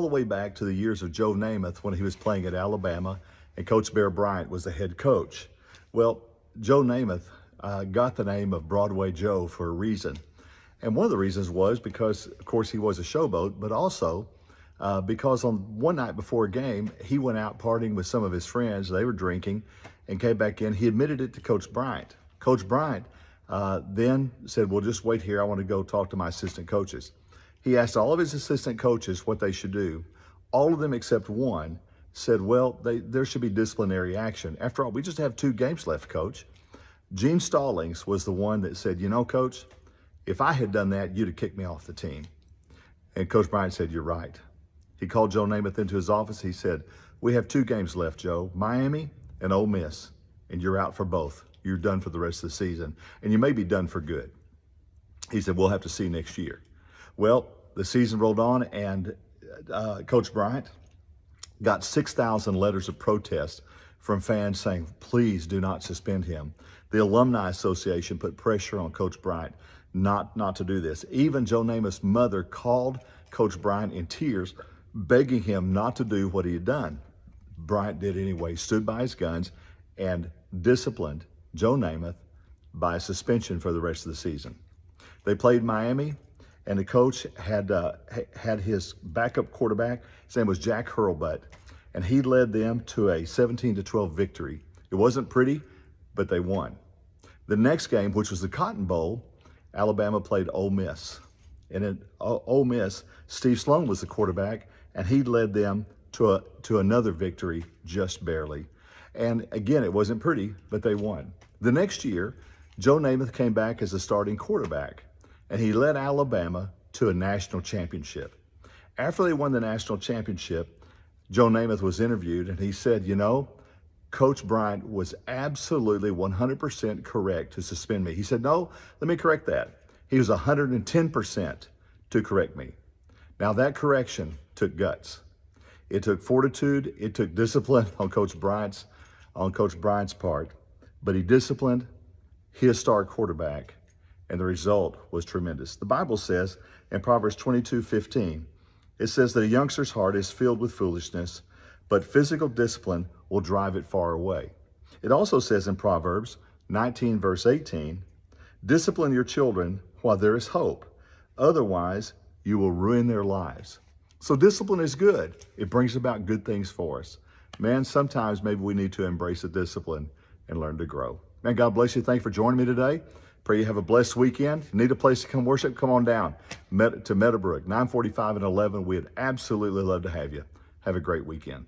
all the way back to the years of Joe Namath when he was playing at Alabama and Coach Bear Bryant was the head coach. Well, Joe Namath got the name of Broadway Joe for a reason. And one of the reasons was because, of course, he was a showboat, but also because on one night before a game, he went out partying with some of his friends. They were drinking and came back in. He admitted it to Coach Bryant. Coach Bryant then said, well, just wait here. I want to go talk to my assistant coaches. He asked all of his assistant coaches what they should do. All of them except one said, well, there should be disciplinary action. After all, we just have 2 games left, Coach. Gene Stallings was the one that said, you know, Coach, if I had done that, you'd have kicked me off the team. And Coach Bryant said, you're right. He called Joe Namath into his office. He said, we have 2 games left, Joe, Miami and Ole Miss, and you're out for both. You're done for the rest of the season, and you may be done for good. He said, we'll have to see next year. Well, the season rolled on, and Coach Bryant got 6,000 letters of protest from fans saying, please do not suspend him. The Alumni Association put pressure on Coach Bryant not to do this. Even Joe Namath's mother called Coach Bryant in tears, begging him not to do what he had done. Bryant did anyway, stood by his guns, and disciplined Joe Namath by suspension for the rest of the season. They played Miami, and the coach had his backup quarterback. His name was Jack Hurlbutt, and he led them to a 17-12 victory. It wasn't pretty, but they won. The next game, which was the Cotton Bowl, Alabama played Ole Miss. And in Ole Miss, Steve Sloan was the quarterback, and he led them to another victory, just barely. And again, it wasn't pretty, but they won. The next year, Joe Namath came back as a starting quarterback, and he led Alabama to a national championship. After they won the national championship, Joe Namath was interviewed, and he said, you know, Coach Bryant was absolutely 100% correct to suspend me. He said, no, let me correct that. He was 110% to correct me. Now that correction took guts. It took fortitude. It took discipline on Coach Bryant's part, but he disciplined his star quarterback, and the result was tremendous. The Bible says in Proverbs 22:15, it says that a youngster's heart is filled with foolishness, but physical discipline will drive it far away. It also says in Proverbs 19, verse 18, discipline your children while there is hope. Otherwise, you will ruin their lives. So discipline is good. It brings about good things for us. Man, sometimes maybe we need to embrace the discipline and learn to grow. Man, God bless you. Thank you for joining me today. Pray you have a blessed weekend. Need a place to come worship? Come on down to Meadowbrook, 945 and 11. We'd absolutely love to have you. Have a great weekend.